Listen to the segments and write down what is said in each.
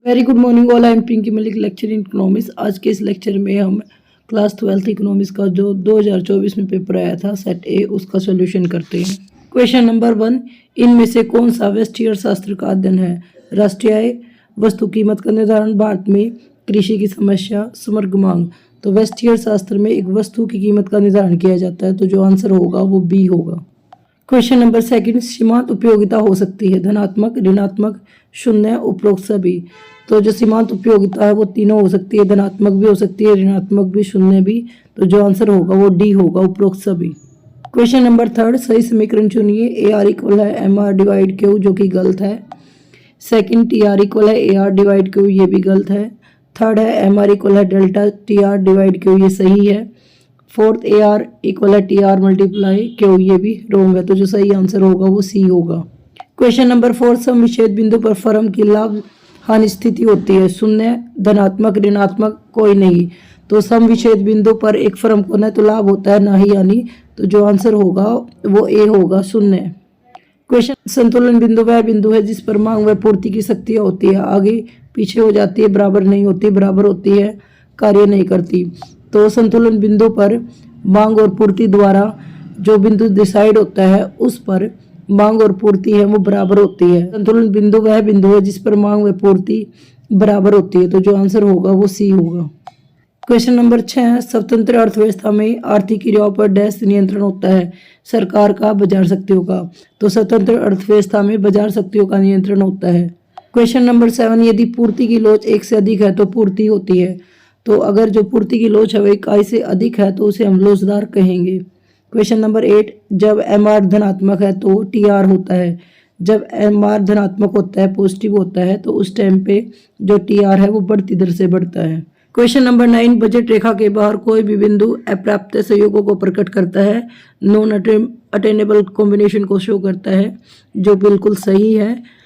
Very good morning all, I am Pinky Malik, lecture in economics. आज के इस लेक्चर में हम क्लास 12th इकोनॉमिक्स का जो 2024 में पेपर आया था सेट ए, उसका सॉल्यूशन करते हैं। क्वेश्चन नंबर 1, इनमें से कौन सा व्यष्टि अर्थशास्त्र का अध्ययन है? राष्ट्रीय आय, वस्तु कीमत का निर्धारण, भारत में कृषि की समस्या, समग्र मांग। तो व्यष्टि अर्थशास्त्र में एक वस्तु की कीमत का निर्धारण किया जाता है, तो जो आंसर होगा वो बी होगा। क्वेश्चन नंबर 2, सीमांत उपयोगिता हो सकती है धनात्मक, ऋणात्मक, शून्य, उपरोक्त सभी। तो जो सीमांत उपयोगिता है वो तीनों हो सकती है, धनात्मक भी हो सकती है, ऋणात्मक भी, शून्य भी। तो जो आंसर होगा वो डी होगा, उपरोक्त सभी। क्वेश्चन नंबर 3, सही समीकरण चुनिए। ए आर इक्वल है एम आर डिवाइड क्यू, जो कि गलत है। सेकंड, टी आर इक्वल है ए आर डिवाइड क्यू, ये भी गलत है। थर्ड है एम आर इक्वल है delta T R divide Q, ये सही है। फोर्थ, ए आर इक्वल है टी आर मल्टीप्लाई क्यू, ये भी रॉन्ग है। तो जो सही आंसर होगा वो सी होगा। क्वेश्चन नंबर 4, सम विच्छेद बिंदु पर फर्म की लाभ हानि स्थिति होती है, शून्य, धनात्मक, ऋणात्मक, कोई नहीं। तो सम विच्छेद बिंदु पर एक फर्म को न तो लाभ होता है ना ही हानि। तो जो आंसर होगा वो ए होगा, शून्य। क्वेश्चन, संतुलन बिंदु वह बिंदु है जिस पर मांग व पूर्ति की शक्तियाँ होती है, आगे पीछे हो जाती है, बराबर नहीं होती, बराबर होती है, कार्य नहीं करती। तो संतुलन बिंदु पर मांग और पूर्ति द्वारा जो बिंदु डिसाइड होता है उस पर मांग और पूर्ति है वो बराबर होती है। संतुलन बिंदु वह बिंदु है जिस पर मांग व पूर्ति बराबर होती है। तो जो आंसर होगा वो सी होगा। क्वेश्चन नंबर 6, स्वतंत्र अर्थव्यवस्था में आर्थिक क्रियाओं पर डैश नियंत्रण होता है, सरकार का, बाजार शक्तियों का। तो स्वतंत्र अर्थव्यवस्था में बाजार शक्तियों का नियंत्रण होता है। क्वेश्चन नंबर 7, यदि पूर्ति की लोच 1 से अधिक है तो पूर्ति होती है। तो अगर जो पूर्ति की लोच है वो इकाई से अधिक है तो उसे हम लोचदार कहेंगे। क्वेश्चन नंबर 8, जब एम आर धनात्मक है तो टी आर होता है। जब एम आर धनात्मक होता है, पॉजिटिव होता है, तो उस टाइम पे जो टी आर है वो बढ़ती दर से बढ़ता है। क्वेश्चन नंबर 9, बजट रेखा के बाहर कोई भी बिंदु अप्राप्त संयोगों को प्रकट करता है, नॉन अटेनेबल कॉम्बिनेशन को शो करता है, जो बिल्कुल सही है।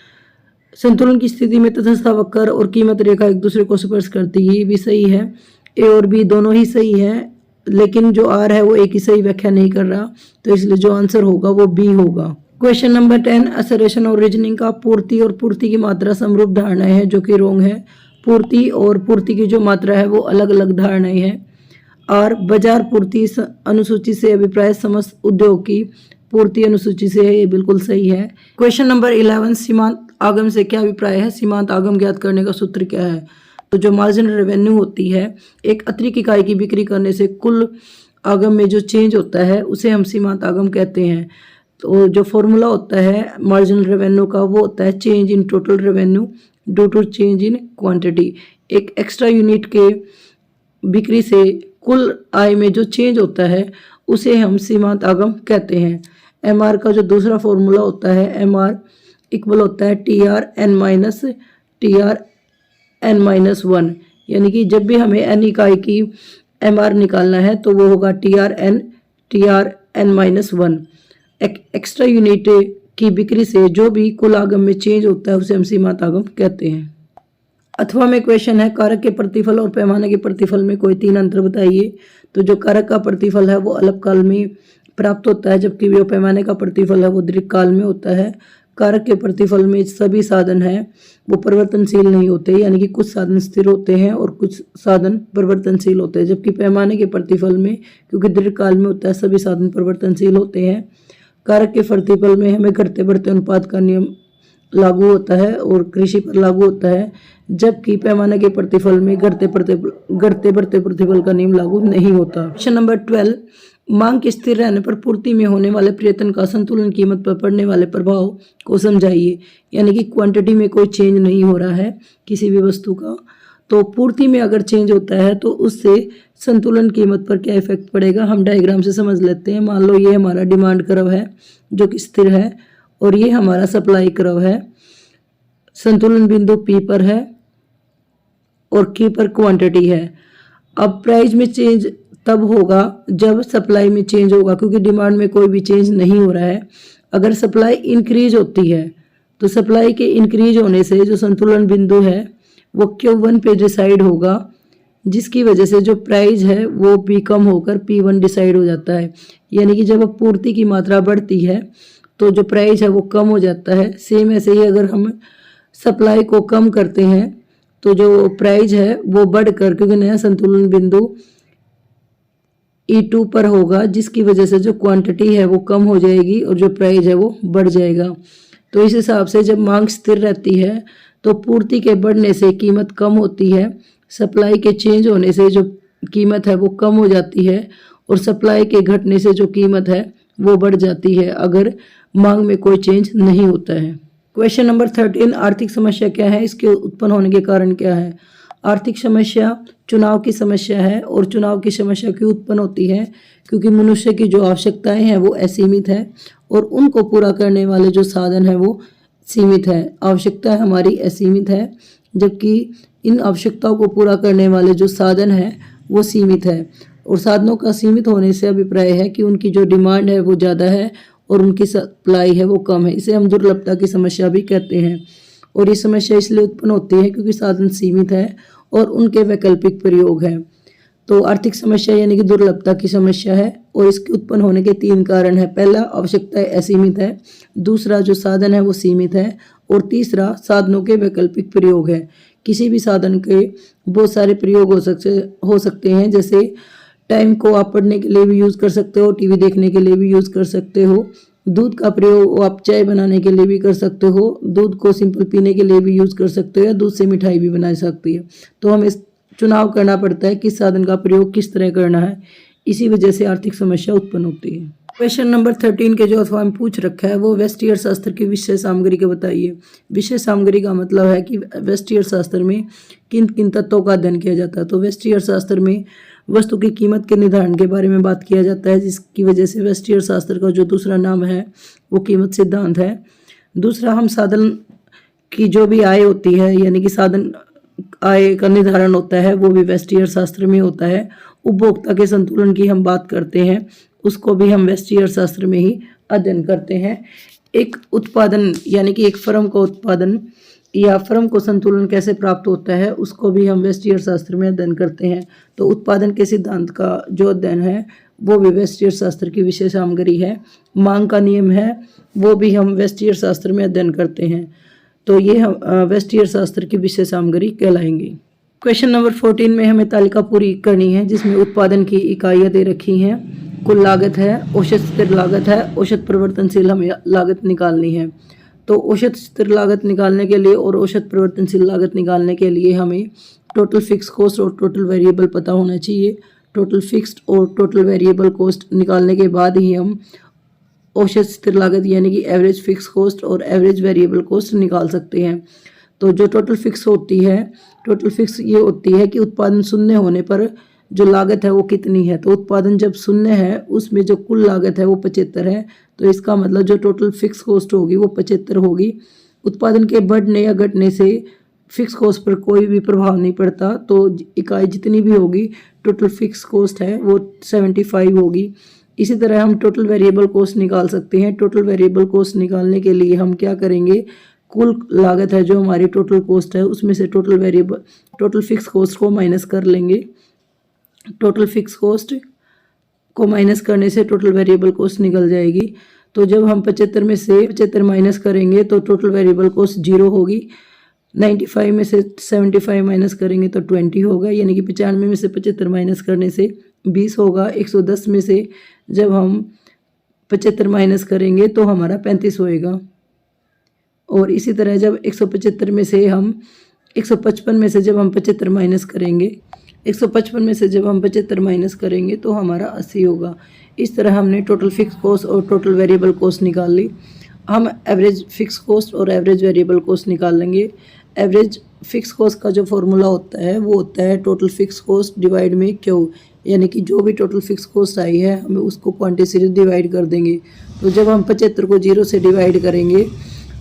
संतुलन की स्थिति में तटस्थ वक्र और कीमत रेखा एक दूसरे को स्पर्श करती है, ये भी सही है। ए और बी दोनों ही सही है, लेकिन जो आर है वो एक ही सही व्याख्या नहीं कर रहा, तो इसलिए जो आंसर होगा वो बी होगा। क्वेश्चन नंबर 10, असरेशन और रीजनिंग का पूर्ति और पूर्ति की मात्रा समरूप धारणाएं हैं, जो कि रॉन्ग है। पूर्ति और पूर्ति की जो मात्रा है वो अलग अलग धारणाएं हैं। और बाजार पूर्ति अनुसूची से अभिप्राय समस्त उद्योग की पूर्ति अनुसूची से है, ये बिल्कुल सही है। क्वेश्चन नंबर 11, सीमांत आगम से क्या अभिप्राय है? सीमांत आगम ज्ञात करने का सूत्र क्या है? तो जो मार्जिनल रेवेन्यू होती है, एक अतिरिक्त इकाई की बिक्री करने से कुल आगम में जो चेंज होता है उसे हम सीमांत आगम कहते हैं। तो जो फॉर्मूला होता है मार्जिनल रेवेन्यू का वो होता है change in total revenue due to change in quantity. एक एक्स्ट्रा यूनिट के बिक्री से कुल आय में जो चेंज होता है उसे हम सीमांत आगम कहते हैं। एम आर का जो दूसरा फॉर्मूला होता है, एम आर इक्वल होता है टी आर एन माइनस 1, यानी कि जब भी हमें एन इकाई की एम आर निकालना है तो वो होगा T R N minus 1। Extra unit की बिक्री से जो भी कुल आगम में चेंज होता है उसे हम सीमांत आगम कहते हैं। अथवा में क्वेश्चन है, कारक के प्रतिफल और पैमाने के प्रतिफल में कोई 3 अंतर बताइए। तो जो कारक का प्रतिफल है वो अल्पकाल में प्राप्त होता है, जबकि जो पैमाने का प्रतिफल है वो दीर्घकाल में होता है। कारक के प्रतिफल में सभी साधन हैं वो परिवर्तनशील नहीं होते, यानी कि कुछ साधन स्थिर होते हैं और कुछ साधन परिवर्तनशील होते हैं। जबकि पैमाने के प्रतिफल में, क्योंकि दीर्घकाल में होता है, सभी साधन परिवर्तनशील होते हैं। कारक के प्रतिफल में हमें घटते बढ़ते अनुपात का नियम लागू होता है और कृषि पर लागू होता है, जबकि पैमाने के प्रतिफल में घटते बढ़ते प्रतिफल का नियम लागू नहीं होता। क्वेश्चन नंबर 12, मांग के स्थिर रहने पर पूर्ति में होने वाले प्रयत्न का संतुलन कीमत पर पड़ने वाले प्रभाव को समझाइए। यानी कि क्वांटिटी में कोई चेंज नहीं हो रहा है किसी भी वस्तु का, तो पूर्ति में अगर चेंज होता है तो उससे संतुलन कीमत पर क्या इफेक्ट पड़ेगा, हम डायग्राम से समझ लेते हैं। मान लो ये हमारा डिमांड कर्व है जो कि स्थिर है और ये हमारा सप्लाई कर्व है। संतुलन बिंदु पी पर है और की पर क्वांटिटी है। अब प्राइस में चेंज तब होगा जब सप्लाई में चेंज होगा, क्योंकि डिमांड में कोई भी चेंज नहीं हो रहा है। अगर सप्लाई इंक्रीज होती है तो सप्लाई के इंक्रीज होने से जो संतुलन बिंदु है वो Q1 पे डिसाइड होगा, जिसकी वजह से जो प्राइस है वो भी कम होकर P1 डिसाइड हो जाता है। यानी कि जब पूर्ति की मात्रा बढ़ती है तो जो प्राइस है वो कम हो जाता है। सेम ऐसे ही अगर हम सप्लाई को कम करते हैं तो जो प्राइस है वो बढ़कर, क्योंकि नया संतुलन बिंदु E2 पर होगा, जिसकी वजह से जो क्वांटिटी है वो कम हो जाएगी और जो प्राइस है वो बढ़ जाएगा। तो इस हिसाब से जब मांग स्थिर रहती है तो पूर्ति के बढ़ने से कीमत कम होती है, सप्लाई के चेंज होने से जो कीमत है वो कम हो जाती है और सप्लाई के घटने से जो कीमत है वो बढ़ जाती है अगर मांग में कोई चेंज नहीं होता है। क्वेश्चन नंबर 13, आर्थिक समस्या क्या है, इसके उत्पन्न होने के कारण क्या है। आर्थिक समस्या चुनाव की समस्या है और चुनाव की समस्या क्यों उत्पन्न होती है, क्योंकि मनुष्य की जो आवश्यकताएं हैं वो असीमित है और उनको पूरा करने वाले जो साधन है वो सीमित है। आवश्यकताएं हमारी असीमित है, जबकि इन आवश्यकताओं को पूरा करने वाले जो साधन है वो सीमित है। और साधनों का सीमित होने से अभिप्राय है कि उनकी जो डिमांड है वो ज़्यादा है और उनकी सप्लाई है वो कम है। इसे हम दुर्लभता की समस्या भी कहते हैं। और ये समस्या इसलिए उत्पन्न होती है क्योंकि साधन सीमित है और उनके वैकल्पिक प्रयोग है। तो आर्थिक समस्या यानी कि दुर्लभता की समस्या है और इसके उत्पन्न होने के 3 कारण है। पहला, आवश्यकता असीमित है। दूसरा, जो साधन है वो सीमित है। और तीसरा, साधनों के वैकल्पिक प्रयोग है। किसी भी साधन के बहुत सारे प्रयोग हो सकते हैं, जैसे टाइम को आप पढ़ने के लिए भी यूज़ कर सकते हो, टीवी देखने के लिए भी यूज़ कर सकते हो। दूध का प्रयोग आप चाय बनाने के लिए भी कर सकते हो, दूध को सिंपल पीने के लिए भी यूज़ कर सकते हो, या दूध से मिठाई भी बना सकती है। तो हमें चुनाव करना पड़ता है किस साधन का प्रयोग किस तरह करना है, इसी वजह से आर्थिक समस्या उत्पन्न होती है। क्वेश्चन नंबर 13 के जो अथवा में पूछ रखा है वो वेस्टी अर्थशास्त्र की विषय सामग्री के बताइए। विषय सामग्री का मतलब है कि वेस्टी अर्थशास्त्र में किन किन तत्वों का अध्ययन किया जाता है। तो वेस्टी अर्थशास्त्र में वस्तु की कीमत के निर्धारण के बारे में बात किया जाता है, जिसकी वजह से वेस्टी अर्थशास्त्र का जो दूसरा नाम है वो कीमत सिद्धांत है। दूसरा, हम साधन की जो भी आय होती है यानी कि साधन आय का निर्धारण होता है वो भी वेस्टी अर्थशास्त्र में होता है। उपभोक्ता के संतुलन की हम बात करते हैं, उसको भी हम वेस्टी अर्थशास्त्र में ही अध्ययन करते हैं। एक उत्पादन यानी कि एक फर्म का उत्पादन या फर्म को संतुलन कैसे प्राप्त होता है उसको भी हम वेस्टी अर्थशास्त्र में अध्ययन करते हैं। तो उत्पादन के सिद्धांत का जो अध्ययन है वो भी वेस्टी अर्थशास्त्र की विषय सामग्री है। मांग का नियम है वो भी हम वेस्टी अर्थशास्त्र में अध्ययन करते हैं। तो ये हम वेस्टी अर्थशास्त्र की विषय सामग्री कहलाएंगी। क्वेश्चन नंबर 14 में हमें तालिका पूरी करनी है जिसमें उत्पादन की इकाइयाँ दे रखी हैं। कुल लागत है, औसत स्थिर लागत है, औसत परिवर्तनशील हमें लागत निकालनी है। तो औसत स्थिर लागत निकालने के लिए और औसत परिवर्तनशील लागत निकालने के लिए हमें टोटल फिक्स कॉस्ट और टोटल वेरिएबल पता होना चाहिए। टोटल फिक्स्ड और टोटल वेरिएबल कॉस्ट निकालने के बाद ही हम औसत स्थिर लागत यानी कि एवरेज फिक्स कॉस्ट और एवरेज वेरिएबल कॉस्ट निकाल सकते हैं। तो जो टोटल फिक्स होती है, टोटल फिक्स ये होती है कि उत्पादन शून्य होने पर जो लागत है वो कितनी है। तो उत्पादन जब शून्य है उसमें जो कुल लागत है वो 75 है, तो इसका मतलब जो टोटल फिक्स कॉस्ट होगी वो 75 होगी। उत्पादन के बढ़ने या घटने से फिक्स कॉस्ट पर कोई भी प्रभाव नहीं पड़ता, तो इकाई जितनी भी होगी टोटल फिक्स कॉस्ट है वो 75 होगी। इसी तरह हम टोटल वेरिएबल कॉस्ट निकाल सकते हैं। टोटल वेरिएबल कॉस्ट निकालने के लिए हम क्या करेंगे, कुल लागत है जो हमारी टोटल कॉस्ट है उसमें से टोटल फिक्स कॉस्ट को माइनस कर लेंगे। टोटल फिक्स कॉस्ट को माइनस करने से टोटल वेरिएबल कॉस्ट निकल जाएगी। तो जब हम 75 में से 75 माइनस करेंगे तो टोटल वेरिएबल कॉस्ट 0 होगी। 95 में से 75 माइनस करेंगे तो 20 होगा, यानी कि 95 में से 75 माइनस करने से 20 होगा। 110 में से जब हम 75 माइनस करेंगे तो हमारा 35 होएगा। और इसी तरह जब 155 में से हम 155 में से जब हम 75 माइनस करेंगे 155 में से जब हम 75 माइनस करेंगे तो हमारा 80 होगा। इस तरह हमने टोटल फिक्स कॉस्ट और टोटल वेरिएबल कॉस्ट निकाल ली। हम एवरेज फिक्स कॉस्ट और एवरेज वेरिएबल कॉस्ट निकाल लेंगे। एवरेज फिक्स कॉस्ट का जो फॉर्मूला होता है वो होता है टोटल फिक्स कॉस्ट डिवाइड में क्यू, यानी कि जो भी टोटल फिक्स कॉस्ट आई है हमें उसको क्वांटिटी से डिवाइड कर देंगे। तो जब हम 75 को 0 से डिवाइड करेंगे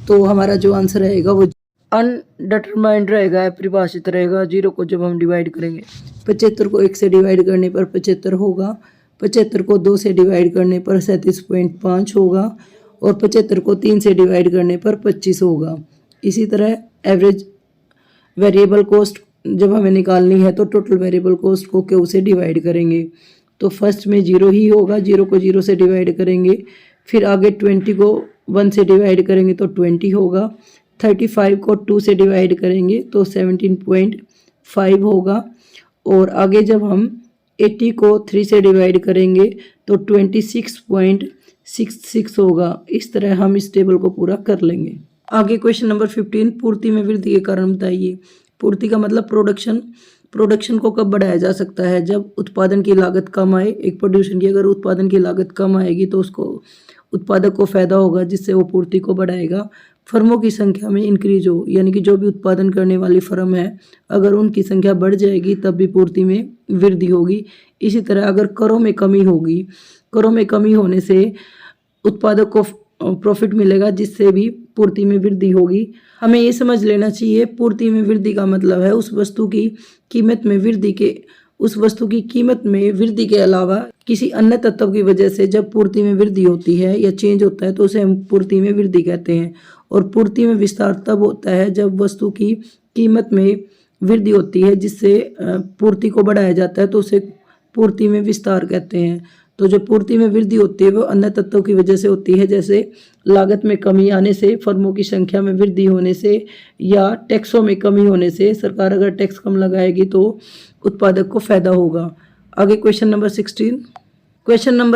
तो हमारा जो आंसर रहेगा वो अनडिटरमाइंड रहेगा, अपरिभाषित रहेगा। 0 को जब हम डिवाइड करेंगे 75 को 1 से डिवाइड करने पर 75 होगा, 75 को 2 से डिवाइड करने पर 37.5 होगा और 75 को 3 से डिवाइड करने पर 25 होगा। इसी तरह एवरेज वेरिएबल कॉस्ट जब हमें निकालनी है तो टोटल वेरिएबल कॉस्ट को क्यू से डिवाइड करेंगे। तो फर्स्ट में 0 ही होगा, 0 को 0 से डिवाइड करेंगे, फिर आगे 20 को 1 से डिवाइड करेंगे तो 20 होगा, 35 को 2 से डिवाइड करेंगे तो 17.5 होगा। और आगे जब हम 80 को 3 से डिवाइड करेंगे तो 26.66 होगा। इस तरह हम इस टेबल को पूरा कर लेंगे। आगे क्वेश्चन नंबर 15, पूर्ति में वृद्धि के कारण बताइए। पूर्ति का मतलब प्रोडक्शन को कब बढ़ाया जा सकता है? जब उत्पादन की लागत कम आए। एक प्रोड्यूसर की अगर उत्पादन की लागत कम आएगी तो उसको उत्पादक को फायदा होगा, जिससे वो पूर्ति को बढ़ाएगा। फर्मों की संख्या में इंक्रीज हो, यानी कि जो भी उत्पादन करने वाली फर्म है अगर उनकी संख्या बढ़ जाएगी तब भी पूर्ति में वृद्धि होगी। इसी तरह अगर करों में कमी होगी, करों में कमी होने से उत्पादक को प्रॉफिट मिलेगा, जिससे भी पूर्ति में वृद्धि होगी। हमें ये समझ लेना चाहिए पूर्ति में वृद्धि का मतलब है उस वस्तु की कीमत में वृद्धि के अलावा किसी अन्य तत्व की वजह से जब पूर्ति में वृद्धि होती है या चेंज होता है तो उसे हम पूर्ति में वृद्धि कहते हैं। और पूर्ति में विस्तार तब होता है जब वस्तु की कीमत में वृद्धि होती है, जिससे पूर्ति को बढ़ाया जाता है तो उसे पूर्ति में विस्तार कहते हैं। तो जो पूर्ति में वृद्धि होती है वो अन्य तत्वों की वजह से होती है, जैसे लागत में कमी आने से, फर्मों की संख्या में वृद्धि होने से, या टैक्सों में कमी होने से। सरकार अगर टैक्स कम लगाएगी तो उत्पादक को फायदा होगा। आगे क्वेश्चन नंबर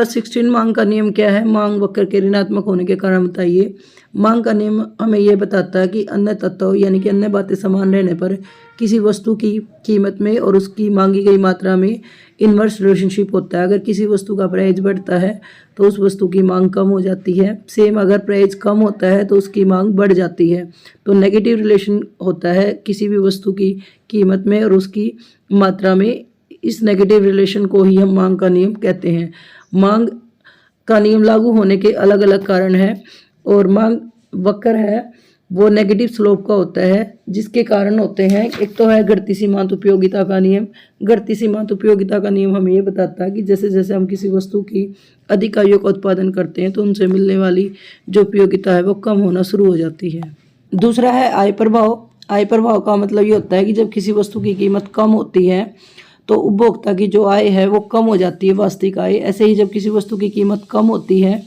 16, मांग का नियम क्या है? मांग वक्र के ऋणात्मक होने के कारण बताइए। मांग का नियम हमें यह बताता है कि अन्य तत्व यानी कि अन्य बातें समान रहने पर किसी वस्तु की कीमत में और उसकी मांगी गई मात्रा में इन्वर्स रिलेशनशिप होता है। अगर किसी वस्तु का प्राइस बढ़ता है तो उस वस्तु की मांग कम हो जाती है। सेम अगर प्राइस कम होता है तो उसकी मांग बढ़ जाती है। तो नेगेटिव रिलेशन होता है किसी भी वस्तु की कीमत में और उसकी मात्रा में। इस नेगेटिव रिलेशन को ही हम मांग का नियम कहते हैं। मांग का नियम लागू होने के अलग अलग कारण हैं और मांग वक्र है वो नेगेटिव स्लोप का होता है, जिसके कारण होते हैं। एक तो है घटती सीमांत उपयोगिता का नियम। घटती सीमांत उपयोगिता का नियम हमें ये बताता है कि जैसे जैसे हम किसी वस्तु की अधिक इकाइयों का उत्पादन करते हैं तो उनसे मिलने वाली जो उपयोगिता है वो कम होना शुरू हो जाती है। दूसरा है आय प्रभाव। आय प्रभाव का मतलब ये होता है कि जब किसी वस्तु की कीमत कम होती है तो उपभोक्ता की जो आय है वो कम हो जाती है, वास्तविक आय। ऐसे ही जब किसी वस्तु की कीमत कम होती है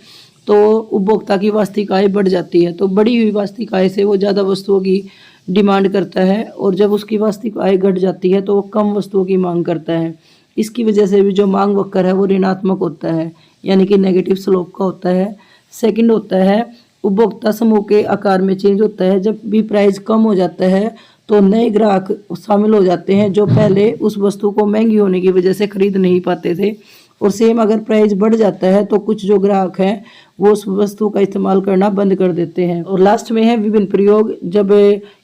तो उपभोक्ता की वास्तविक आय बढ़ जाती है। तो बढ़ी हुई वास्तविक आय से वो ज़्यादा वस्तुओं की डिमांड करता है और जब उसकी वास्तविक आय घट जाती है तो वो कम वस्तुओं की मांग करता है। इसकी वजह से भी जो मांग वक्र है वो ऋणात्मक होता है, यानी कि नेगेटिव स्लोप का होता है। सेकंड होता है उपभोक्ता समूह के आकार में चेंज होता है। जब भी प्राइस कम हो जाता है तो नए ग्राहक शामिल हो जाते हैं जो पहले उस वस्तु को महंगी होने की वजह से खरीद नहीं पाते थे। और सेम अगर प्राइस बढ़ जाता है तो कुछ जो ग्राहक हैं वो उस वस्तु का इस्तेमाल करना बंद कर देते हैं। और लास्ट में है विभिन्न प्रयोग। जब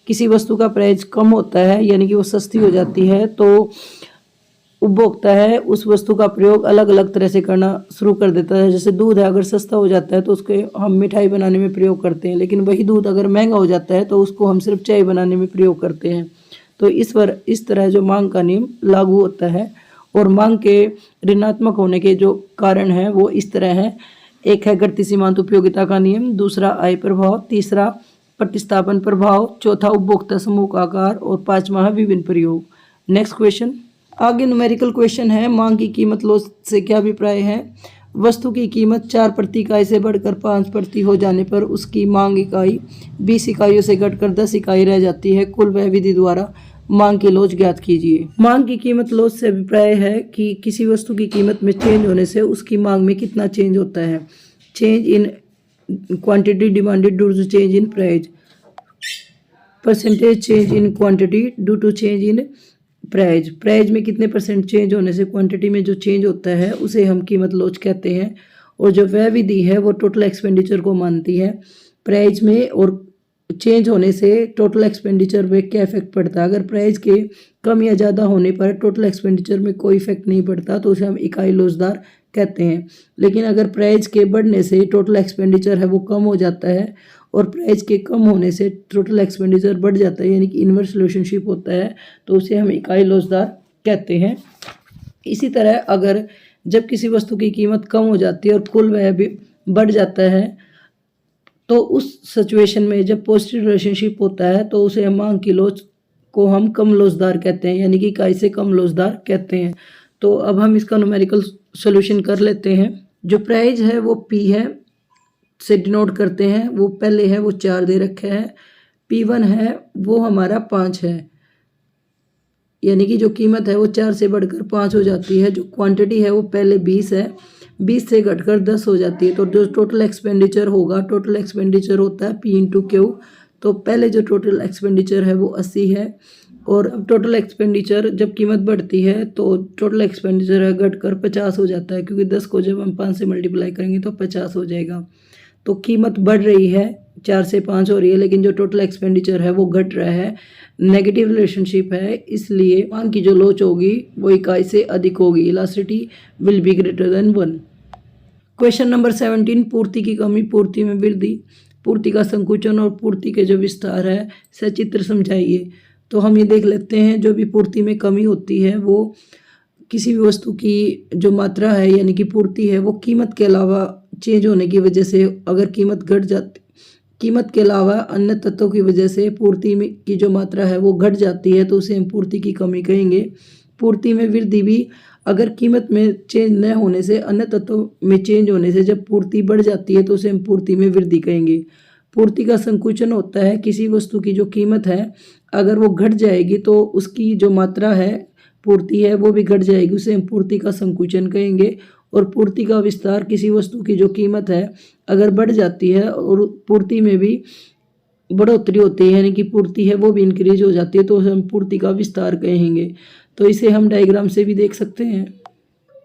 किसी वस्तु का प्राइस कम होता है यानी कि वो सस्ती हो जाती है तो उपभोक्ता है उस वस्तु का प्रयोग अलग अलग तरह से करना शुरू कर देता है। जैसे दूध है, अगर सस्ता हो जाता है तो उसके हम मिठाई बनाने में प्रयोग करते हैं, लेकिन वही दूध अगर महंगा हो जाता है तो उसको हम सिर्फ चाय बनाने में प्रयोग करते हैं। तो इस तरह जो मांग का नियम लागू होता है। और मांग के ऋणात्मक होने के जो कारण हैं वो इस तरह हैं। एक है घटती सीमांत उपयोगिता का नियम, दूसरा आय प्रभाव, तीसरा प्रतिस्थापन प्रभाव, चौथा उपभोक्ता समूह का आकार और पांचवा है विभिन्न प्रयोग। Next question. आगे न्यूमेरिकल क्वेश्चन है। मांग की कीमत लॉस से क्या अभिप्राय है? वस्तु की कीमत 4 प्रति इकाई से बढ़कर 5 प्रति हो जाने पर उसकी मांग इकाई 20 इकाइयों से घटकर 10 इकाई रह जाती है। कुल वह विधि द्वारा मांग की लॉस ज्ञात कीजिए। मांग की कीमत लॉस से अभिप्राय है कि किसी वस्तु की कीमत में चेंज होने से उसकी मांग में कितना चेंज होता है। Change in quantity demanded due to change in price, percentage change in quantity due to change in price. Price में कितने परसेंट चेंज होने से क्वांटिटी में जो चेंज होता है उसे हम कीमत लॉस कहते हैं। और जो वह विधि है वो टोटल एक्सपेंडिचर को मानती है। प्राइस में और चेंज होने से टोटल एक्सपेंडिचर में क्या इफेक्ट पड़ता है? अगर प्राइस के कम या ज़्यादा होने पर टोटल एक्सपेंडिचर में कोई इफेक्ट नहीं पड़ता तो उसे हम इकाई लॉसदार कहते हैं। लेकिन अगर प्राइस के बढ़ने से टोटल एक्सपेंडिचर है वो कम हो जाता है और प्राइस के कम होने से टोटल एक्सपेंडिचर बढ़ जाता है, यानी कि इन्वर्स रिलेशनशिप होता है, तो उसे हम इकाई लॉसदार कहते हैं। इसी तरह अगर जब किसी वस्तु की कीमत कम हो जाती है और कुल वह भी बढ़ जाता है तो उस सिचुएशन में जब पॉजिटिव रिलेशनशिप होता है तो उसे मांग की लॉस को हम कम लॉसदार कहते हैं, यानी कि इकाई से कम लॉसदार कहते हैं। तो अब हम इसका न्यूमेरिकल सॉल्यूशन कर लेते हैं। जो प्राइस है वो पी है से डिनोट करते हैं। वो पहले है वो 4 दे रखे हैं, P1 है वो हमारा 5 है, यानी कि जो कीमत है वो 4 से बढ़कर 5 हो जाती है। जो क्वांटिटी है वो पहले 20 है, 20 से घटकर 10 हो जाती है। तो जो टोटल एक्सपेंडिचर होगा, टोटल एक्सपेंडिचर होता है P इंटू क्यू। तो पहले जो टोटल एक्सपेंडिचर है वो 80 है, और अब टोटल एक्सपेंडिचर जब कीमत बढ़ती है तो टोटल एक्सपेंडिचर है घटकर 50 हो जाता है, क्योंकि 10 को जब हम 5 से मल्टीप्लाई करेंगे तो 50 हो जाएगा। तो कीमत बढ़ रही है, 4 से 5 हो रही है, लेकिन जो टोटल एक्सपेंडिचर है वो घट रहा है। नेगेटिव रिलेशनशिप है, इसलिए मान की जो लोच होगी वो इकाई से अधिक होगी। Elasticity will be greater than 1। Question number 17, पूर्ति की कमी, पूर्ति में वृद्धि, पूर्ति का संकुचन और पूर्ति के जो विस्तार है सचित्र समझाइए। तो हम ये देख लेते हैं, जो भी पूर्ति में कमी होती है वो किसी भी वस्तु की जो मात्रा है यानी कि पूर्ति है वो कीमत के अलावा चेंज होने की वजह से, अगर कीमत घट जाती, कीमत के अलावा अन्य तत्वों की वजह से पूर्ति में की जो मात्रा है वो घट जाती है, तो उसे हम पूर्ति की कमी कहेंगे। पूर्ति में वृद्धि भी, अगर कीमत में चेंज न होने से, अन्य तत्वों में चेंज होने से जब पूर्ति बढ़ जाती है तो उसे हम पूर्ति में वृद्धि कहेंगे। पूर्ति का संकुचन होता है, किसी वस्तु की जो कीमत है अगर वो घट जाएगी तो उसकी जो मात्रा है पूर्ति है वो भी घट जाएगी, उसे हम पूर्ति का संकुचन कहेंगे। और पूर्ति का विस्तार, किसी वस्तु की जो कीमत है अगर बढ़ जाती है और पूर्ति में भी बढ़ोतरी होती है, यानी कि पूर्ति है वो भी इंक्रीज हो जाती है, तो हम पूर्ति का विस्तार कहेंगे। तो इसे हम डायग्राम से भी देख सकते हैं।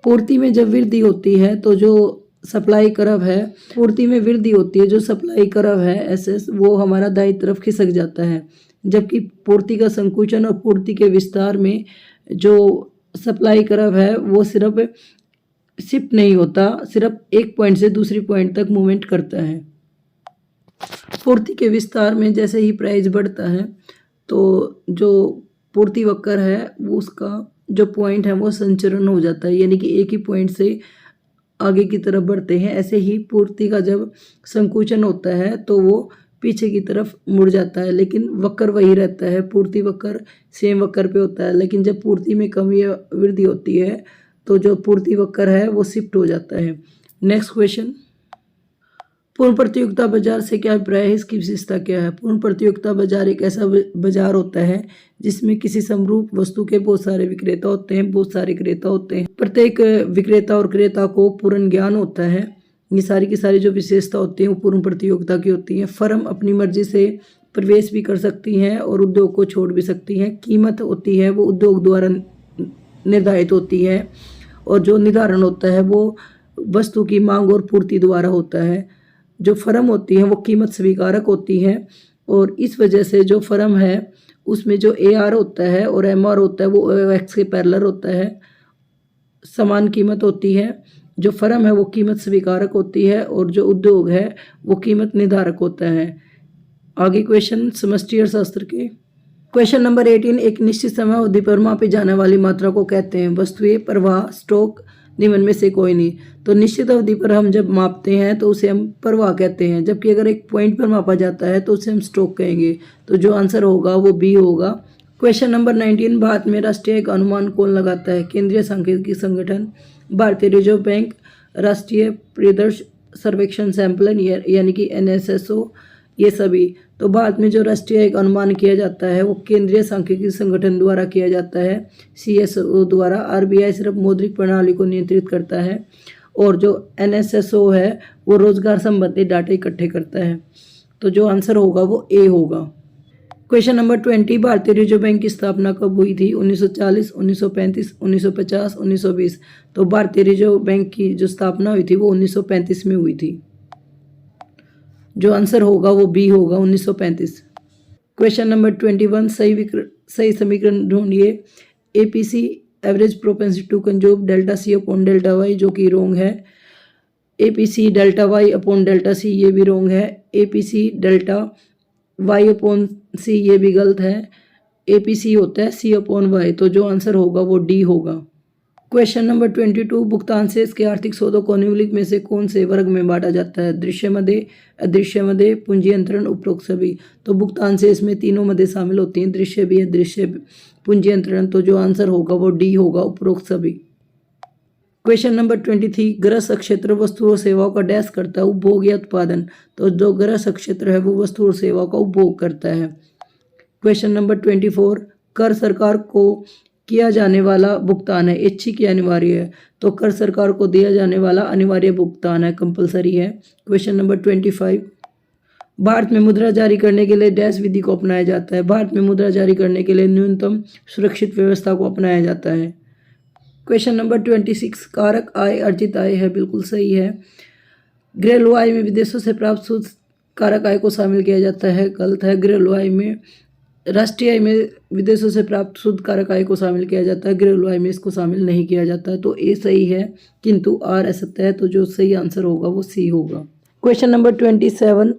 पूर्ति में जब वृद्धि होती है तो जो सप्लाई कर्व है, पूर्ति में वृद्धि होती है, जो सप्लाई कर्व है SS वो हमारा दाईं तरफ खिसक जाता है, जबकि पूर्ति का संकुचन और पूर्ति के विस्तार में जो सप्लाई कर्व है वो सिर्फ शिफ्ट नहीं होता, सिर्फ एक पॉइंट से दूसरी पॉइंट तक मूवमेंट करता है। पूर्ति के विस्तार में जैसे ही प्राइस बढ़ता है तो जो पूर्ति वक्र है वो उसका जो पॉइंट है वो संचरण हो जाता है, यानी कि एक ही पॉइंट से आगे की तरफ बढ़ते हैं। ऐसे ही पूर्ति का जब संकुचन होता है तो वो पीछे की तरफ मुड़ जाता है, लेकिन वक्र वही रहता है, पूर्ति वक्र सेम वक्र पे होता है। लेकिन जब पूर्ति में कमी या वृद्धि होती है तो जो पूर्ति वक्र है वो शिफ्ट हो जाता है। नेक्स्ट क्वेश्चन, पूर्ण प्रतियोगिता बाजार से क्या अभिप्राय है, इसकी विशेषता क्या है। पूर्ण प्रतियोगिता बाजार एक ऐसा बाजार होता है जिसमें किसी समरूप वस्तु के बहुत सारे विक्रेता होते हैं, बहुत सारे क्रेता होते हैं। प्रत्येक विक्रेता और क्रेता को पूर्ण ज्ञान होता है। ये सारी की सारी जो विशेषता होती हैं वो पूर्ण प्रतियोगिता की होती हैं। फर्म अपनी मर्जी से प्रवेश भी कर सकती हैं और उद्योग को छोड़ भी सकती हैं। कीमत होती है वो उद्योग द्वारा निर्धारित होती है, और जो निर्धारण होता है वो वस्तु की मांग और पूर्ति द्वारा होता है। जो फर्म होती है वो कीमत स्वीकारक होती है, और इस वजह से जो फर्म है उसमें जो AR होता है और MR होता है वो OX के पैरेलल होता है, समान कीमत होती है। जो फर्म है वो कीमत स्वीकारक होती है और जो उद्योग है वो कीमत निर्धारक होता है। आगे क्वेश्चन समष्टि अर्थशास्त्र के। क्वेश्चन नंबर 18, एक निश्चित समय अवधि पर मापी जाने वाली मात्रा को कहते हैं वस्तुएं, प्रवाह, स्टॉक, निम्न में से कोई नहीं। तो निश्चित अवधि पर हम जब मापते हैं तो उसे हम प्रवाह कहते हैं, जबकि अगर एक पॉइंट पर मापा जाता है तो उसे हम स्टॉक कहेंगे। तो जो आंसर होगा वो B होगा। क्वेश्चन नंबर 19, भारत में राष्ट्रीय का अनुमान कौन लगाता है। केंद्रीय सांख्यिकी संगठन, भारतीय रिजर्व बैंक, राष्ट्रीय परिदृश्य सर्वेक्षण सैंपल यानी कि NSSO, ये सभी। तो भारत में जो राष्ट्रीय का अनुमान किया जाता है वो केंद्रीय सांख्यिकी संगठन द्वारा किया जाता है, CSO द्वारा। RBI सिर्फ मौद्रिक प्रणाली को नियंत्रित करता है, और जो NSSO है वो रोजगार संबंधी डाटा इकट्ठे करता है। तो जो आंसर होगा वो A होगा। क्वेश्चन नंबर 20, भारतीय रिजर्व बैंक की स्थापना कब हुई थी। 1940, 1935, 1950, 1920। तो भारतीय रिजर्व बैंक की जो स्थापना हुई थी वो 1935 में हुई थी। जो आंसर होगा वो B होगा, 1935। क्वेश्चन नंबर 21, सही समीकरण ढूंढिए। APC average propensity to consume delta C upon delta Y, जो कि रोंग है। APC delta Y upon delta C, ये भी रोंग है। APC delta Y upon C, ये भी गलत है। APC होता है C अपॉन वाई, तो जो आंसर होगा वो D होगा। क्वेश्चन नंबर 22, भुगतान शेष के आर्थिक सौदों को निम्नलिखित में से कौन से वर्ग में बांटा जाता है। दृश्य मदे, अदृश्य मदे, पूंजी अंतरण, उपरोक्त सभी। तो भुगतान शेष में तीनों मदे शामिल होती हैं, दृश्य भी, अदृश्य, पूंजी अंतरण। तो जो आंसर होगा वो D होगा, उपरोक्त सभी। क्वेश्चन नंबर 23, ग्रस क्षेत्र वस्तु और सेवाओं का डैश करता है, उपभोग या उत्पादन। तो जो ग्रस क्षेत्र है वो वस्तु और सेवाओं का उपभोग करता है। क्वेश्चन नंबर 24, कर सरकार को किया जाने वाला भुगतान है, ऐच्छिक या अनिवार्य है। तो कर सरकार को दिया जाने वाला अनिवार्य भुगतान है, कंपलसरी है। क्वेश्चन नंबर 25, भारत में मुद्रा जारी करने के लिए डैश विधि को अपनाया जाता है। भारत में मुद्रा जारी करने के लिए न्यूनतम सुरक्षित व्यवस्था को अपनाया जाता है। क्वेश्चन नंबर 26, कारक आय अर्जित आय है, बिल्कुल सही है। घरेलू आय में विदेशों से प्राप्त शुद्ध कारक आय को शामिल किया जाता है, गलत है। घरेलू आय में राष्ट्रीय आय में विदेशों से प्राप्त शुद्ध कारक आय को शामिल किया जाता है, घरेलू आय में इसको शामिल नहीं किया जाता है। तो ए सही है, किंतु आर असत्य है। तो जो सही आंसर होगा वो सी होगा। क्वेश्चन नंबर 27,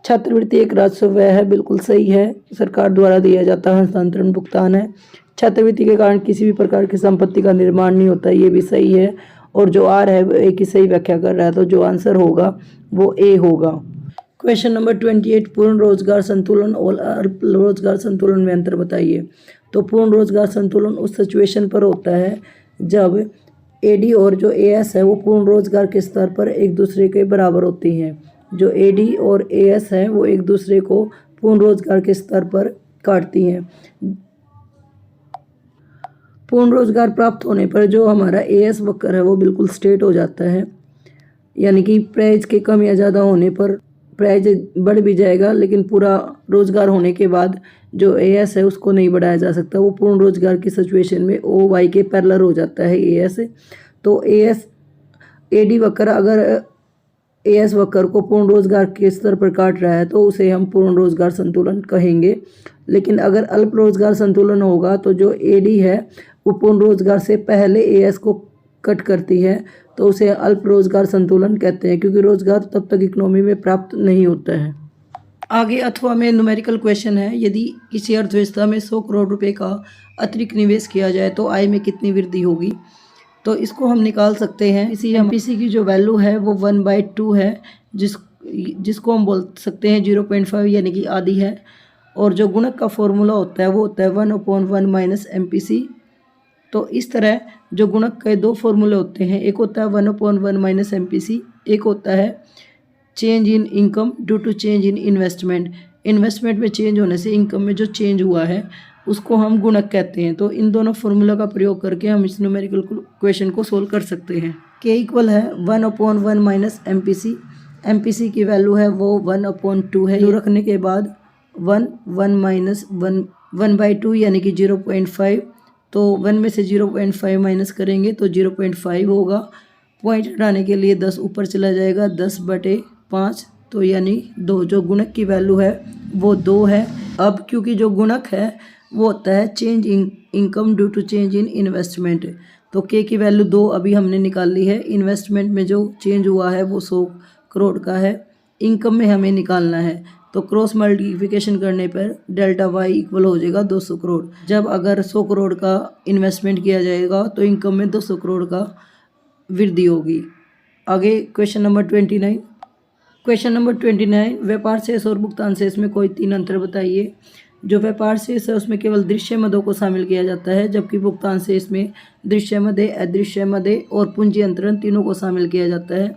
छात्रवृत्ति एक राजस्व व्यय है, बिल्कुल सही है। सरकार द्वारा दिया जाता है, हस्तांतरण भुगतान है। छात्रवृत्ति के कारण किसी भी प्रकार की संपत्ति का निर्माण नहीं होता, ये भी सही है। और जो आर है वो ए की सही व्याख्या कर रहा है, तो जो आंसर होगा वो ए होगा। क्वेश्चन नंबर 28, पूर्ण रोजगार संतुलन और अल्प रोजगार संतुलन में अंतर बताइए। तो पूर्ण रोजगार संतुलन उस सिचुएशन पर होता है जब एडी और जो एएस है वो पूर्ण रोजगार के स्तर पर एक दूसरे के बराबर होती हैं। जो एडी और एएस है वो एक दूसरे को पूर्ण रोजगार के स्तर पर काटती हैं। पूर्ण रोजगार प्राप्त होने पर जो हमारा एएस वक्र है वो बिल्कुल स्ट्रेट हो जाता है, यानी कि प्राइस के कम या ज़्यादा होने पर प्राइस बढ़ भी जाएगा, लेकिन पूरा रोजगार होने के बाद जो एएस है उसको नहीं बढ़ाया जा सकता। वो पूर्ण रोजगार की सिचुएशन में ओ वाई के पैरेलल हो जाता है एएस। तो एएस एडी वक्र अगर एएस वक्र को पूर्ण रोजगार के स्तर पर काट रहा है तो उसे हम पूर्ण रोजगार संतुलन कहेंगे। लेकिन अगर अल्प रोजगार संतुलन होगा तो जो एडी है वो पूर्ण रोजगार से पहले एएस को कट करती है, तो उसे अल्प रोजगार संतुलन कहते हैं, क्योंकि रोजगार तब तक इकोनॉमी में प्राप्त नहीं होता है। आगे अथवा में न्यूमेरिकल क्वेश्चन है, यदि किसी अर्थव्यवस्था में 100 करोड़ रुपए का अतिरिक्त निवेश किया जाए तो आय में कितनी वृद्धि होगी। तो इसको हम निकाल सकते हैं। इसी एमपीसी की जो वैल्यू है वो 1/2 है, जिसको हम बोल सकते हैं 0.5 यानी कि आधी है। और जो गुणक का फॉर्मूला होता है वो होता है 1/1 - एमपीसी। तो इस तरह जो गुणक के दो फॉर्मूले होते हैं, एक होता है 1/1 - एमपीसी, एक होता है change in income due to change in investment. Investment में चेंज होने से इनकम में जो चेंज हुआ है उसको हम गुणक कहते हैं। तो इन दोनों फॉर्मूला का प्रयोग करके हम इस न्यूमेरिकल क्वेश्चन को सोल्व कर सकते हैं। के इक्वल है 1/1 - एमपीसी। एमपीसी की वैल्यू है वो 1/2 है। जो रखने के बाद 1/2 यानी कि 0.5, तो 1 में से 0.5 माइनस करेंगे तो 0.5 होगा। पॉइंट हटाने के लिए 10 ऊपर चला जाएगा, 10/5, तो यानी 2। जो गुणक की वैल्यू है वो 2 है। अब क्योंकि जो गुणक है वो होता है change in income due to change in investment, तो के की वैल्यू 2 अभी हमने निकाल ली है। इन्वेस्टमेंट में जो चेंज हुआ है वो 100 करोड़ का है, इनकम में हमें निकालना है। तो क्रॉस मल्टीप्लिकेशन करने पर डेल्टा वाई इक्वल हो जाएगा 200 करोड़। जब अगर 100 करोड़ का इन्वेस्टमेंट किया जाएगा तो इनकम में 200 करोड़ का वृद्धि होगी। आगे क्वेश्चन नंबर 29। क्वेश्चन नंबर 29, व्यापार शेष और भुगतान शेष में कोई 3 अंतर बताइए। जो व्यापार शेष है उसमें केवल दृश्य मदों को शामिल किया जाता है, जबकि भुगतान शेष में दृश्य मदे, अदृश्य मदे और पूंजी अंतरण तीनों को शामिल किया जाता है।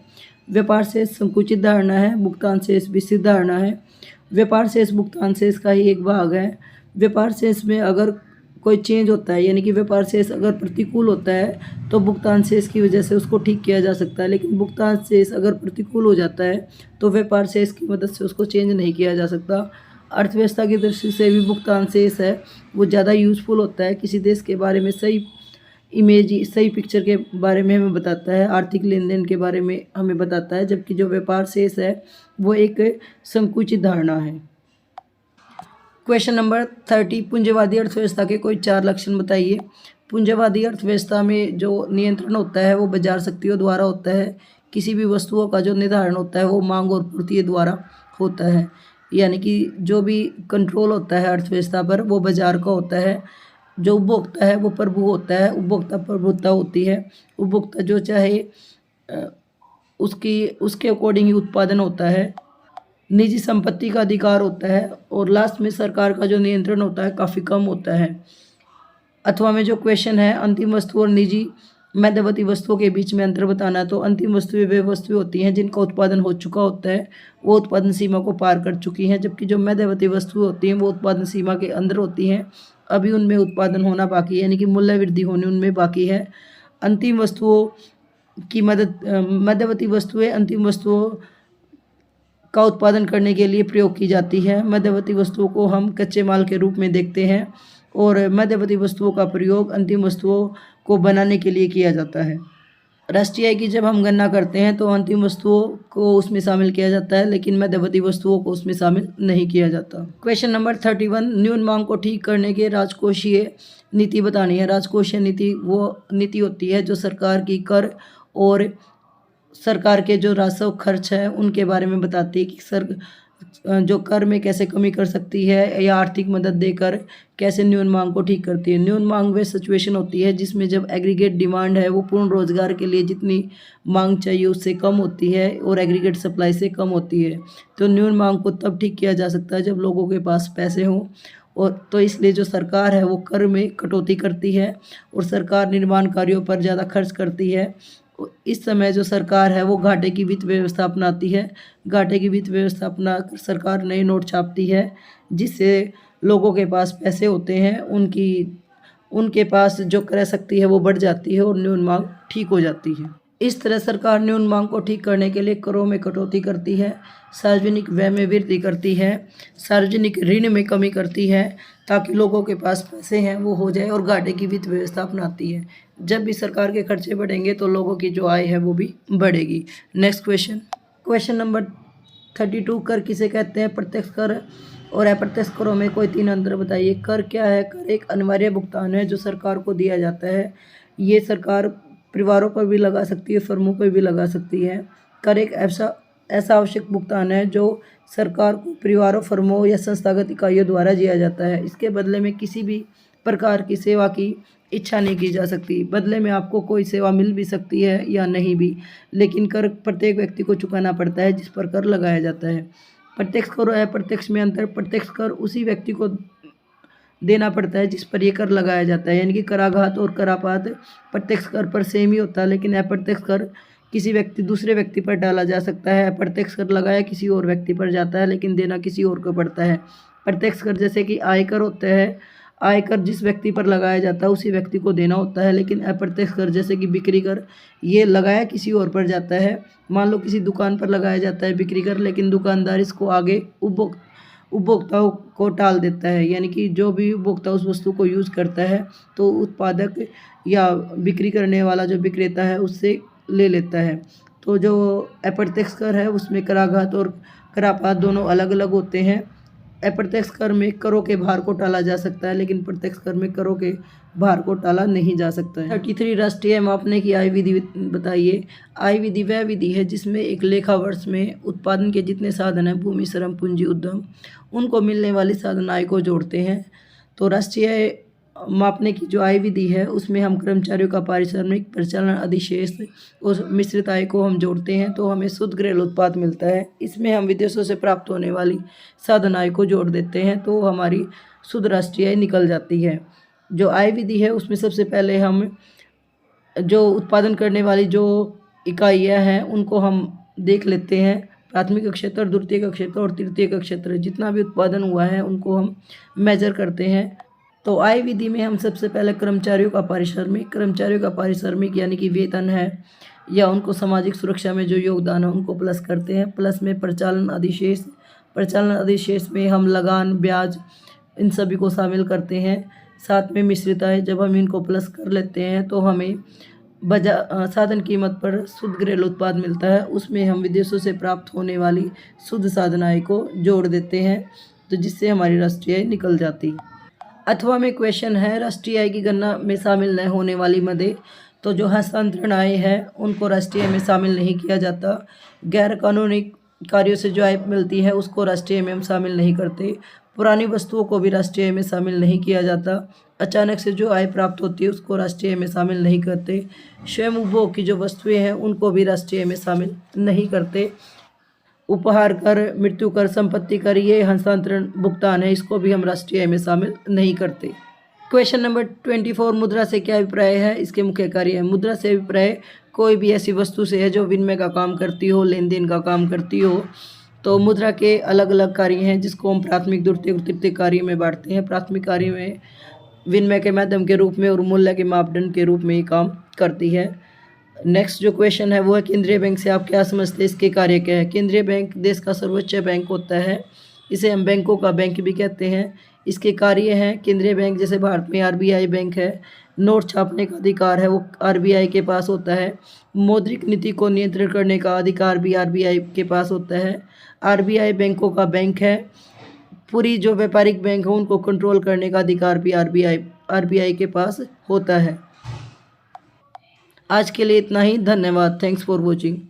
व्यापार शेष संकुचित धारणा है, भुगतान शेष विस्तृत धारणा है। व्यापार शेष भुगतान शेष का ही एक भाग है। व्यापार शेष में अगर कोई चेंज होता है, यानी कि व्यापार शेष अगर प्रतिकूल होता है तो भुगतान शेष की वजह से उसको ठीक किया जा सकता है, लेकिन भुगतान शेष अगर प्रतिकूल हो जाता है तो व्यापार शेष की मदद से उसको चेंज नहीं किया जा सकता। अर्थव्यवस्था की दृष्टि से भी भुगतान शेष है वो ज़्यादा यूजफुल होता है। किसी देश के बारे में सही इमेज, सही पिक्चर के बारे में हमें बताता है, आर्थिक लेन देन के बारे में हमें बताता है, जबकि जो व्यापार शेष है वो एक संकुचित धारणा है। क्वेश्चन नंबर 30, पूंजीवादी अर्थव्यवस्था के कोई 4 लक्षण बताइए। पूंजीवादी अर्थव्यवस्था में जो नियंत्रण होता है वो बाजार शक्तियों द्वारा होता है। किसी भी वस्तुओं का जो निर्धारण होता है वो मांग और पूर्ति द्वारा होता है, यानी कि जो भी कंट्रोल होता है अर्थव्यवस्था पर वो बाजार का होता है। जो उपभोक्ता है वो प्रभु होता है, उपभोक्ता प्रभुत्ता होती है। उपभोक्ता जो चाहे उसके अकॉर्डिंग ही उत्पादन होता है। निजी संपत्ति का अधिकार होता है, और लास्ट में सरकार का जो नियंत्रण होता है काफ़ी कम होता है। अथवा में जो क्वेश्चन है, अंतिम वस्तु और निजी मध्यवर्ती वस्तुओं के बीच में अंतर बताना, तो अंतिम वस्तुएं वे वस्तुएं होती हैं जिनका उत्पादन हो चुका होता है, वो उत्पादन सीमा को पार कर चुकी हैं, जबकि जो मध्यवर्ती वस्तुएं होती हैं वो उत्पादन सीमा के अंदर होती हैं, अभी उनमें उत्पादन होना बाकी है, यानी कि मूल्य वृद्धि होने उनमें बाकी है। अंतिम वस्तुओं की मध्यवर्ती वस्तुएं अंतिम वस्तुओं का उत्पादन करने के लिए प्रयोग की जाती है। मध्यवर्ती वस्तुओं को हम कच्चे माल के रूप में देखते हैं और मध्यवर्ती वस्तुओं का प्रयोग अंतिम वस्तुओं को बनाने के लिए किया जाता है। राष्ट्रीय आय की जब हम गणना करते हैं तो अंतिम वस्तुओं को उसमें शामिल किया जाता है, लेकिन मध्यवर्ती वस्तुओं को उसमें शामिल नहीं किया जाता। क्वेश्चन नंबर 31, न्यून मांग को ठीक करने के राजकोषीय नीति बतानी है। राजकोषीय नीति वो नीति होती है जो सरकार की कर और सरकार के जो राजस्व खर्च है उनके बारे में बताती है कि जो कर में कैसे कमी कर सकती है या आर्थिक मदद देकर कैसे न्यून मांग को ठीक करती है। न्यून मांग वे सिचुएशन होती है जिसमें जब एग्रीगेट डिमांड है वो पूर्ण रोजगार के लिए जितनी मांग चाहिए उससे कम होती है और एग्रीगेट सप्लाई से कम होती है। तो न्यून मांग को तब ठीक किया जा सकता है जब लोगों के पास पैसे हों, और तो इसलिए जो सरकार है वो कर में कटौती करती है और सरकार निर्माण कार्यों पर ज़्यादा खर्च करती है। इस समय जो सरकार है वो घाटे की वित्त व्यवस्था अपनाती है। घाटे की वित्त व्यवस्था अपना कर सरकार नए नोट छापती है, जिससे लोगों के पास पैसे होते हैं, उनके पास जो क्रय शक्ति है वो बढ़ जाती है और न्यून मांग ठीक हो जाती है। इस तरह सरकार न्यून मांग को ठीक करने के लिए करों में कटौती करती है, सार्वजनिक व्यय में वृद्धि करती है, सार्वजनिक ऋण में कमी करती है ताकि लोगों के पास पैसे हैं वो हो जाए, और घाटे की वित्त व्यवस्था अपनाती है। जब भी सरकार के खर्चे बढ़ेंगे तो लोगों की जो आय है वो भी बढ़ेगी। नेक्स्ट क्वेश्चन नंबर 32, कर किसे कहते हैं? प्रत्यक्ष कर और अप्रत्यक्ष करों में कोई 3 अंतर बताइए। कर क्या है? कर एक अनिवार्य भुगतान है जो सरकार को दिया जाता है। ये सरकार परिवारों पर भी लगा सकती है, फर्मों पर भी लगा सकती है। कर एक ऐसा आवश्यक भुगतान है जो सरकार को परिवारों, फर्मों या संस्थागत इकाइयों द्वारा दिया जाता है। इसके बदले में किसी भी प्रकार की सेवा की इच्छा नहीं की जा सकती। बदले में आपको कोई सेवा मिल भी सकती है या नहीं भी, लेकिन कर प्रत्येक व्यक्ति को चुकाना पड़ता है जिस पर कर लगाया जाता है। प्रत्यक्ष कर और अप्रत्यक्ष में अंतर, प्रत्यक्ष कर उसी व्यक्ति को देना पड़ता है जिस पर यह कर लगाया जाता है, यानी कि कराघात और करापात प्रत्यक्ष कर पर सेम ही होता है, लेकिन अप्रत्यक्ष कर किसी दूसरे व्यक्ति पर डाला जा सकता है। अप्रत्यक्ष कर लगाया किसी और व्यक्ति पर जाता है, लेकिन देना किसी और को पड़ता है। प्रत्यक्ष कर जैसे कि आयकर होता है, आयकर जिस व्यक्ति पर लगाया जाता है उसी व्यक्ति को देना होता है, लेकिन अप्रत्यक्ष कर जैसे कि बिक्री कर, ये लगाया किसी और पर जाता है। मान लो किसी दुकान पर लगाया जाता है बिक्री कर, लेकिन दुकानदार इसको आगे उपभोक्ताओं को टाल देता है, यानी कि जो भी उपभोक्ता उस वस्तु को यूज़ करता है तो उत्पादक या बिक्री करने वाला जो विक्रेता है उससे ले लेता है। तो जो अप्रत्यक्ष कर है उसमें कराघात और करापात दोनों अलग अलग होते हैं। अप्रत्यक्ष कर में करों के भार को टाला जा सकता है, लेकिन प्रत्यक्ष कर में करों के भार को टाला नहीं जा सकता है। 33, राष्ट्रीय मापने की आय विधि बताइए। आय विधि वह विधि है जिसमें एक लेखा वर्ष में उत्पादन के जितने साधन हैं, भूमि, श्रम, पूंजी, उद्यम, उनको मिलने वाली साधन आय को जोड़ते हैं। तो राष्ट्रीय मापने की जो आय विधि है उसमें हम कर्मचारियों का पारिश्रमिक, परिचालन अधिशेष और मिश्रित आय को हम जोड़ते हैं तो हमें शुद्ध घरेलू उत्पाद मिलता है। इसमें हम विदेशों से प्राप्त होने वाली साधन आय को जोड़ देते हैं तो हमारी शुद्ध राष्ट्रीय आय निकल जाती है। जो आय विधि है उसमें सबसे पहले हम जो उत्पादन करने वाली जो इकाइयाँ हैं उनको हम देख लेते हैं। प्राथमिक क्षेत्र, द्वितीयक क्षेत्र और तृतीयक क्षेत्र, जितना भी उत्पादन हुआ है उनको हम मेजर करते हैं। तो आय विधि में हम सबसे पहले कर्मचारियों का पारिश्रमिक यानी कि वेतन है या उनको सामाजिक सुरक्षा में जो योगदान है उनको प्लस करते हैं। प्लस में परिचालन अधिशेष में हम लगान, ब्याज, इन सभी को शामिल करते हैं। साथ में मिश्रित आय, जब हम इनको प्लस कर लेते हैं तो हमें साधन कीमत पर शुद्ध घरेलू उत्पाद मिलता है। उसमें हम विदेशों से प्राप्त होने वाली शुद्ध साधन आय को जोड़ देते हैं तो जिससे हमारी राष्ट्रीय आय निकल जाती। अथवा में क्वेश्चन है, राष्ट्रीय आय की गणना में शामिल न होने वाली मदें, तो जो हस्तांतरण आय है उनको राष्ट्रीय आय में शामिल नहीं किया जाता। गैर कानूनी कार्यों से जो आय मिलती है उसको राष्ट्रीय आय में हम शामिल नहीं करते। पुरानी वस्तुओं को भी राष्ट्रीय आय में शामिल नहीं किया जाता। अचानक से जो आय प्राप्त होती है उसको राष्ट्रीय आय में शामिल नहीं करते। स्वयं उपभोग की जो वस्तुएं हैं उनको भी राष्ट्रीय आय में शामिल नहीं करते। उपहार कर, मृत्यु कर, संपत्ति कर, ये हस्तांतरण भुगतान है, इसको भी हम राष्ट्रीय आय में शामिल नहीं करते। क्वेश्चन नंबर 24, मुद्रा से क्या अभिप्राय है? इसके मुख्य कार्य है। मुद्रा से अभिप्राय कोई भी ऐसी वस्तु से है जो विनिमय का काम करती हो, लेन देन का काम करती हो। तो मुद्रा के अलग अलग कार्य हैं जिसको हम प्राथमिक, द्वितीयक और तृतीयक कार्य में बांटते हैं। प्राथमिक कार्य में विनिमय के माध्यम के रूप में और मूल्य के मापदंड के रूप में ये काम करती है। नेक्स्ट जो क्वेश्चन है वो है केंद्रीय बैंक से आप क्या समझते हैं, इसके कार्य क्या है? केंद्रीय बैंक देश का सर्वोच्च बैंक होता है, इसे हम बैंकों का बैंक भी कहते हैं। इसके कार्य हैं, केंद्रीय बैंक जैसे भारत में आरबीआई बैंक है, नोट छापने का अधिकार है वो आरबीआई के पास होता है। मौद्रिक नीति को नियंत्रण करने का अधिकार भी आरबीआई के पास होता है। आरबीआई बैंकों का बैंक है। पूरी जो व्यापारिक बैंक है उनको कंट्रोल करने का अधिकार भी आरबीआई के पास होता है। आज के लिए इतना ही, धन्यवाद। Thanks for watching.